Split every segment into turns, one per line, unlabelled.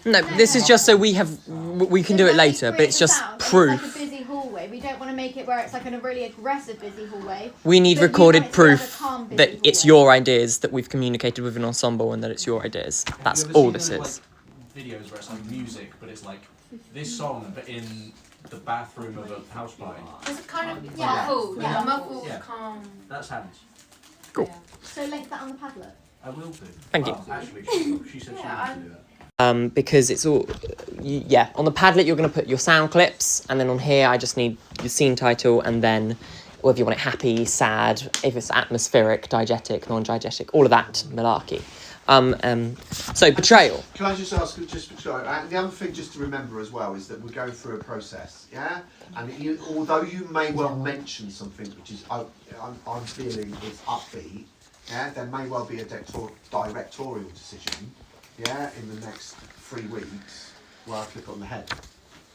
No, this is just so we can do it later, but it's just proof.
It's like a busy hallway. We don't want to make it where it's like a really aggressive busy hallway.
We need recorded proof that it's
hallway.
your ideas, that we've communicated with an ensemble, and that it's your ideas. That's all this is.
Videos where it's like music, but it's like this song, but in the bathroom of a house party.
It's kind of
muffled.
Yeah, muffled,
Yeah.
calm.
That's Hans.
Cool.
Yeah.
So link that on the Padlet.
I will do.
Thank you.
Actually, she said she
Yeah,
wanted to do that.
Because it's all, on the Padlet you're going to put your sound clips, and then on here I just need your scene title, and then whether you want it happy, sad, if it's atmospheric, diegetic, non-diegetic, all of that malarkey. So betrayal.
Can I just ask, the other thing just to remember as well is that we're going through a process, yeah? And although you may well mention something which is, I'm feeling is upbeat, yeah, there may well be a directorial decision, yeah, in the next 3 weeks where I click on the head.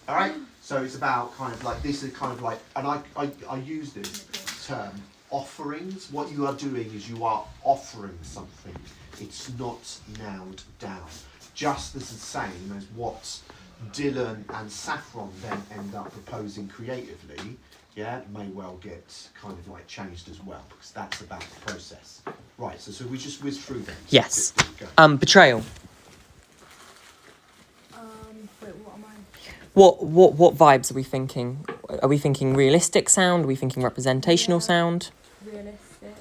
All right? So it's about kind of like, this is kind of like, and I use this term, offerings. What you are doing is you are offering something. It's not nailed down. Just as the same as what Dylan and Saffron then end up proposing creatively, yeah, may well get kind of like changed as well, because that's about the process. Right, so we just whiz through them.
Yes.
Go.
Betrayal.
Wait, what am I?
What vibes are we thinking? Are we thinking realistic sound? Are we thinking representational sound?
Realistic,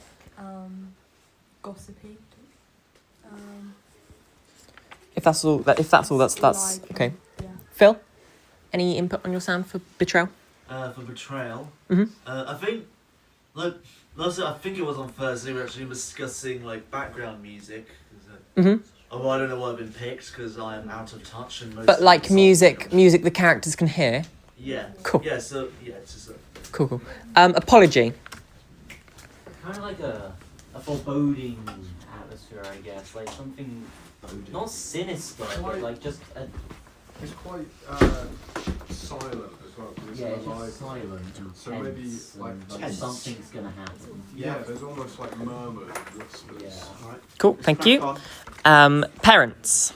gossipy.
If that's all, that's okay.
Yeah.
Phil, any input on your sound for betrayal?
For betrayal,
Mhm.
I think, like, I think it was on Thursday we were actually discussing like background music.
Mhm.
Oh, I don't know what I've been picked because I am out of touch and most.
But
of
like
the songs-
music the characters can hear.
Yeah.
Cool.
Yeah. So yeah, it's just
Cool. Apology.
Kind of like a foreboding atmosphere, I guess. Like something not sinister, but like just a.
It's quite silent as well. Cause
Yeah,
it's
it's
alive.
just silent and
So maybe
tense
like
and, like
tense.
something's gonna happen.
Yeah, there's almost like murmurs, whispers.
Yeah.
All right.
Cool. Thank you.
Crack on.
Parents.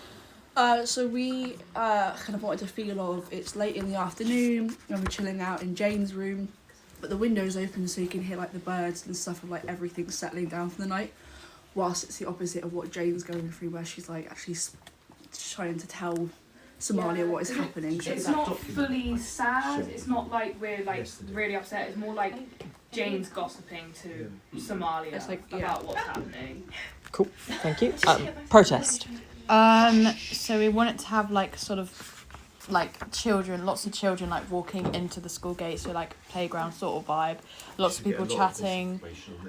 So we kind of wanted to feel of it's late in the afternoon and we're chilling out in Jane's room, but the window's open so you can hear like the birds and stuff of like everything settling down for the night, whilst it's the opposite of what Jane's going through, where she's like actually trying to tell Somalia what is happening. So
It's
that-
not fully sad. It's not like we're like really upset. It's more like Jane's gossiping to Somalia
It's like, yeah.
about what's happening.
Cool. Thank you. Protest.
So we want it to have like sort of like children, lots of children like walking into the school gate, so like playground sort of vibe. Lots of people chatting.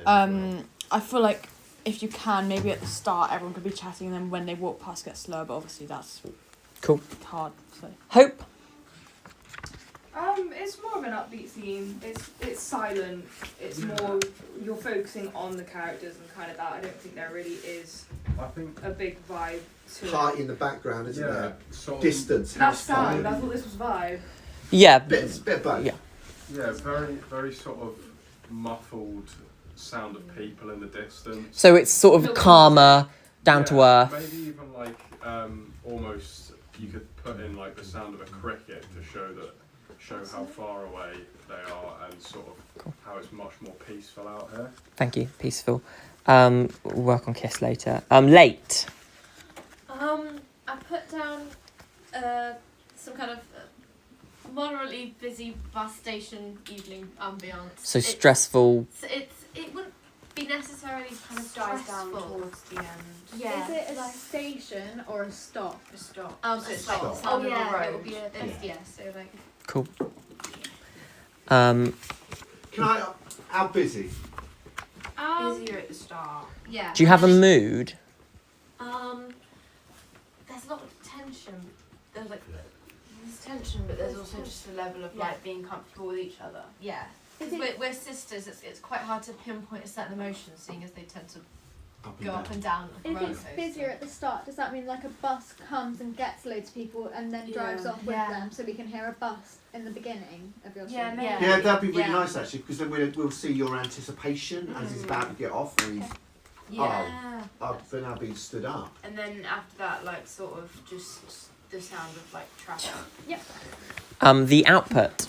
I feel like if you can, maybe at the start everyone could be chatting, and then when they walk past get slower. But obviously that's
Cool.
hard. So
Hope.
It's more of an upbeat scene. It's silent. It's more you're focusing on the characters and kind of that. I don't think there really is
I think
a big vibe to
Party
it.
in the background, isn't
yeah,
there?
sort of,
Distance.
That's
house
sound.
party.
I thought this was vibe.
Yeah.
Bit of both.
Yeah.
yeah, very sort of muffled sound of people in the distance.
So it's sort of calmer, down to earth.
Maybe even like almost you could put in like the sound of a cricket to show how far away they are and sort of how it's much more peaceful out here.
Thank you. Peaceful. We'll work on Kiss later. Late.
I put down some kind of moderately busy bus station evening ambience.
So stressful.
It wouldn't be necessarily kind of
Dies down
stressful.
towards the end.
Yeah.
Is it a station or a stop?
A stop.
A
So it's
stop.
like the
Oh
sound of the
yeah, it
road.
would be so like.
Cool.
Can I? How busy?
Busier at the start.
Yeah.
Do you have a mood?
There's a lot of tension. There's tension, but there's also just a level of like being comfortable with each other. Yeah. Because we're sisters, it's quite hard to pinpoint a certain emotion, seeing as they tend to go up and down. Like a
If
roller
it's
coaster.
busier at the start, does that mean like a bus comes and gets loads of people and then drives off with them, so we can hear a bus in the beginning of your
Yeah,
scene?
maybe.
Yeah, that'd be really
Yeah.
nice actually, because then we'll see your anticipation as it's about to get off. And
Yeah.
then I'll be stood up.
And then after that, like sort of just
the sound of like traffic.
The output.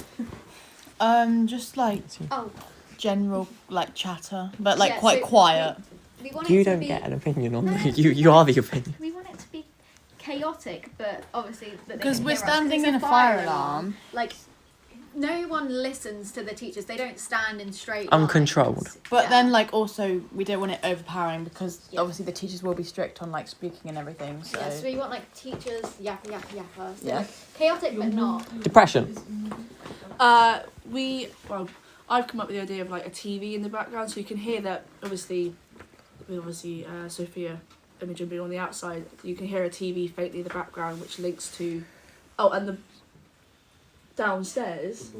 Just like
Oh,
general like chatter, but like
Yeah,
quite
so
quiet.
we want
You
it to
don't
be,
get an opinion on
No,
that. You are the opinion.
We want it to be chaotic, but obviously that they
Because
can
we're
hear us, 'cause
standing
it's
in a fire alarm.
Like, no one listens to the teachers. They don't stand in straight
Uncontrolled.
lines.
But
Yeah.
then like also we don't want it overpowering because
Yeah.
obviously the teachers will be strict on like speaking and everything. So
Yeah, so we want like teachers yappa yappa yappa. So
Yeah.
like, chaotic but not.
Depression.
I've come up with the idea of like a TV in the background, so you can hear that. Obviously, Sophia Imogen being on the outside, you can hear a TV faintly in the background, which links to, and the downstairs,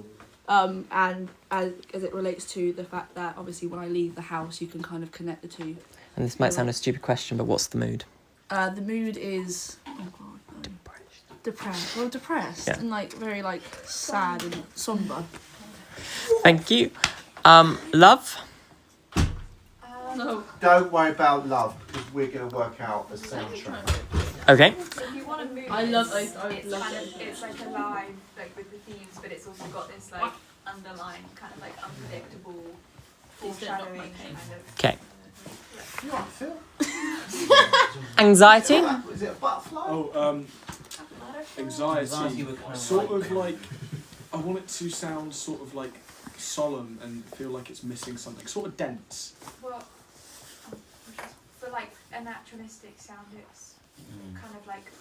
and as it relates to the fact that obviously when I leave the house, you can kind of connect the two.
And this might sound a stupid question, but what's the mood?
The mood is depressed. Well, depressed
Yeah.
and like very like sad and somber.
Thank you. Love.
No.
Don't worry about love because we're going to work out a soundtrack.
Okay.
So if you want to move,
I love
it's
like
it's like alive, like with the themes, but it's also got this like underlying kind of like unpredictable foreshadowing kind of.
Okay.
You all right, Phil?
Anxiety.
Is it a butterfly?
Oh, anxiety.
would kind of
Sort of like, I want it to sound sort of like solemn and feel like it's missing something. Sort of dense.
Well, for like a naturalistic sound, it's kind of like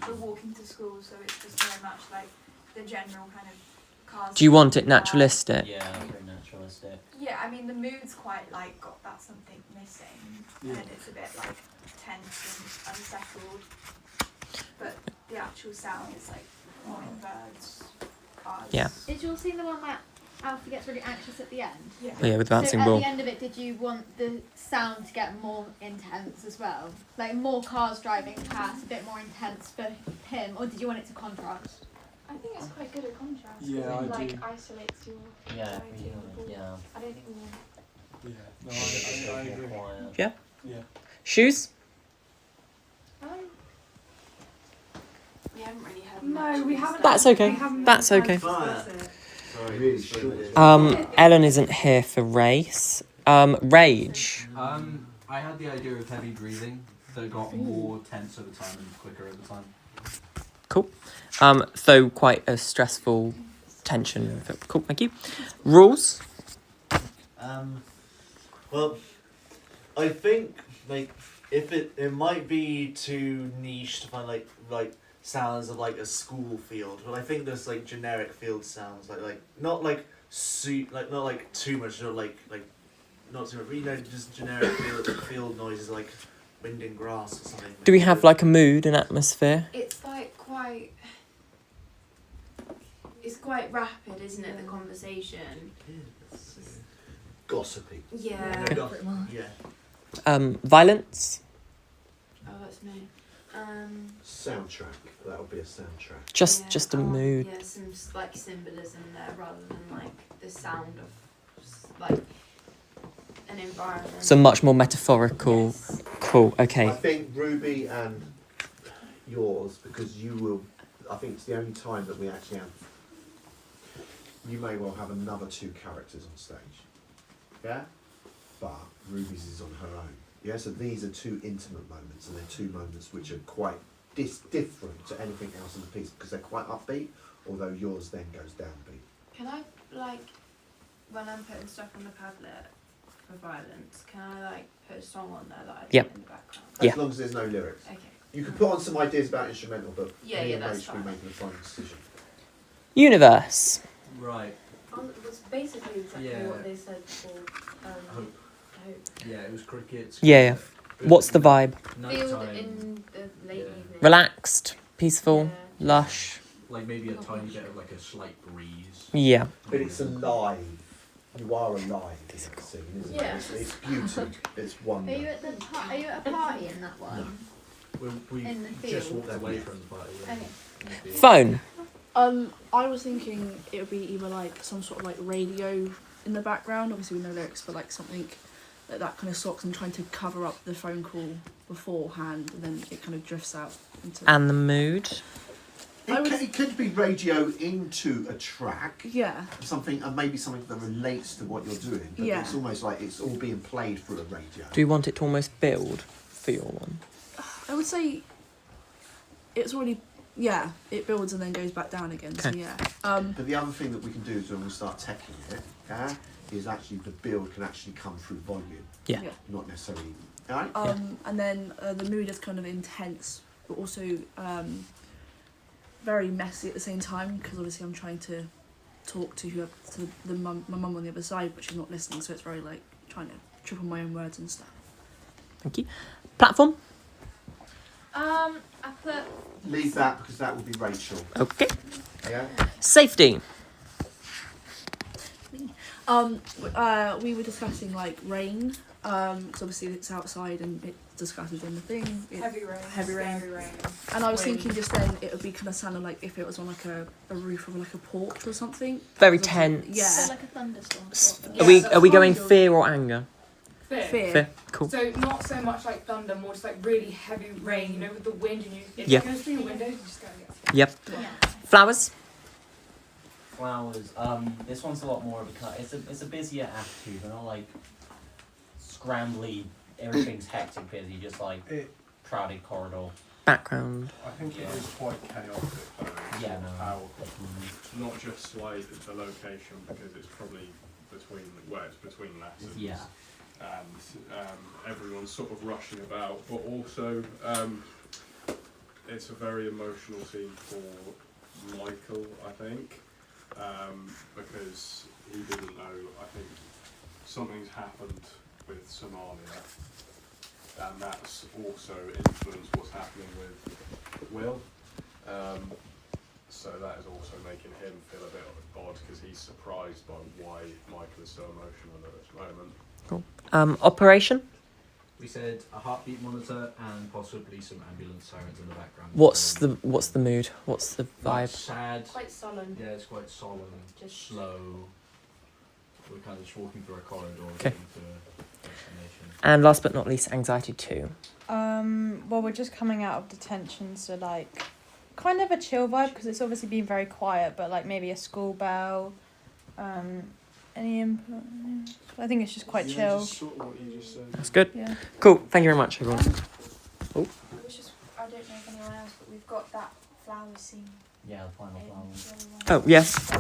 we're walking to school, so it's just very much like the general kind of cars.
Do you want it naturalistic?
Yeah, very naturalistic.
Yeah, I mean the mood's quite like got that something missing,
Yeah.
and it's a bit like tense and unsettled. But the actual sound is like morning birds, cars.
Yeah.
Is your scene the one where Alfie gets really anxious at the end?
Yeah.
Oh, yeah, with the bouncing
so
ball.
at the end of it, did you want the sound to get more intense as well? Like more cars driving past, a bit more intense for him, or did you want it to contrast?
I think it's quite good at contrast.
Yeah,
it
I
like
do.
isolates your
Yeah,
anxiety and all.
yeah.
I don't think we want.
Yeah. No, I agree.
Quiet.
Yeah.
Yeah.
Shoes.
We haven't really had
No, we haven't.
That's okay.
we haven't
That's
had
okay.
Fire.
discussed it.
Sorry,
Really
sorry,
short.
it is.
Ellen isn't here for race. Rage.
I had the idea of heavy breathing that got more tense over time and quicker over time.
Cool. Though quite a stressful tension. Cool. Thank you. Rules.
Well, I think like if it might be too niche to find like sounds of like a school field, but I think there's like generic field sounds like not like not like too much, not like not too much, you know, just generic field noises like wind and grass or something.
Do we have like a mood and atmosphere?
It's like quite. It's quite rapid, isn't it? The conversation.
Gossipy.
Yeah.
Yeah.
Violence.
Oh, that's me.
Soundtrack. That would be a soundtrack.
Just a mood.
Yeah, some like symbolism there rather than like the sound of like an environment.
So much more metaphorical.
Yes.
Cool.
I
Okay.
think Ruby and yours, because you will. I think it's the only time that we actually have. You may well have another two characters on stage. Yeah? But Ruby's is on her own. Yeah, so these are two intimate moments, and they're two moments which are quite different to anything else in the piece because they're quite upbeat, although yours then goes downbeat.
Can I like when I'm putting stuff on the Padlet for violence? Can I like put a song on there that I
Yeah.
put in the background?
As
Yeah.
long as there's no lyrics.
Okay.
You can put on some ideas about instrumental, but
Yeah,
me
yeah,
and
that's
Rach will be
fine.
making the final decision.
Universe.
Right.
It was basically exactly
Yeah.
what they said for
Hope.
Hope.
Yeah, it was crickets.
Yeah. What's the vibe?
Field
Nighttime.
in the late
Yeah.
evening.
Relaxed, peaceful,
Yeah.
lush.
Like maybe a tiny bit of like a slight breeze.
Yeah.
But it's alive. You are alive in that scene, isn't
Yeah.
it? It's beauty. It's
Are
wonder.
you at are you at a party in that one?
We
In the
just
field.
walked away from the party. yeah.
Okay.
Phone.
I was thinking it would be either like some sort of like radio in the background, obviously with no lyrics, but like something that kind of sorts and trying to cover up the phone call beforehand, and then it kind of drifts out into.
And the mood.
It could be radio into a track,
Yeah.
something, and maybe something that relates to what you're doing. But
Yeah.
it's almost like it's all being played through a radio.
Do you want it to almost build for your one?
I would say it's already, yeah, it builds and then goes back down again. So
Okay.
yeah.
But the other thing that we can do is when we start teching it, yeah, is actually the build can actually come through volume,
Yeah.
Yeah.
not necessarily. All right.
And then the mood is kind of intense, but also very messy at the same time, because obviously I'm trying to talk to my mum on the other side, but she's not listening, so it's very like trying to triple my own words and stuff.
Thank you. Platform?
I put
Leave that because that will be Rachel.
Okay.
Yeah.
Safety.
We were discussing like rain, because obviously it's outside and it discusses in the thing.
Heavy rain.
Heavy rain. And I was thinking just then it would be kind of sounding like if it was on like a roof of like a porch or something.
Very
Because obviously-
tense.
Yeah.
So like a thunderstorm. Sort of.
Are we going
kind of.
fear or anger?
Fear.
Fear. Cool.
So not so much like thunder, more just like really heavy rain, you know, with the wind and it
Yeah.
goes through your windows, you just gotta get
Yep.
Yeah.
Flowers?
Flowers. This one's a lot more of a cut. It's a busier attitude. They're not like scrambly. Everything's hectic busy. Just like
It,
crowded corridor.
Background.
I think it is quite chaotic though.
Yeah, no.
How, not just like the location because it's probably it's between lessons.
Yeah.
And everyone's sort of rushing about, but also it's a very emotional scene for Michael, I think, because he didn't know. I think something's happened with Somalia, and that's also influenced what's happening with Will. So that is also making him feel a bit odd because he's surprised by why Michael is so emotional at this moment.
Operation?
We said a heartbeat monitor and possibly some ambulance sirens in the background.
What's the mood? What's the
Like
vibe?
sad.
quite solemn.
Yeah, it's quite solemn,
Just-
slow. We're kind of just walking through a corridor,
Okay.
getting to a destination.
And last but not least, anxiety 2.
Well, we're just coming out of detention, so like, kind of a chill vibe because it's obviously been very quiet, but like maybe a school bell. Any input? I think it's just quite chill.
Just sort of what you just said.
That's good.
Yeah.
Cool. Thank you very much, everyone.
I don't know if anyone else, but we've got that flower scene
Yeah, the final
in
flowers.
the other one.
Oh, yes.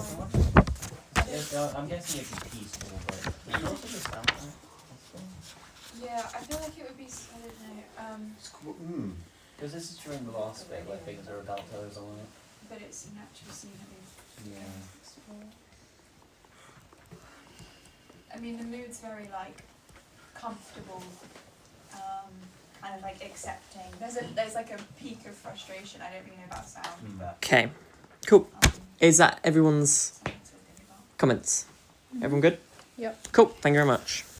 I'm guessing it'd be peaceful, but it's also the soundtrack.
Yeah, I feel like it would be, I don't know,
Because this is during the last bit where things are about to overlap.
but it's an actual scene of it.
Yeah.
I mean, the mood's very like comfortable, kind of like accepting. There's like a peak of frustration. I don't really know about sound, but
Okay. Cool.
um,
Is that everyone's
something to think about.
comments? Everyone good?
Yep.
Cool. Thank you very much.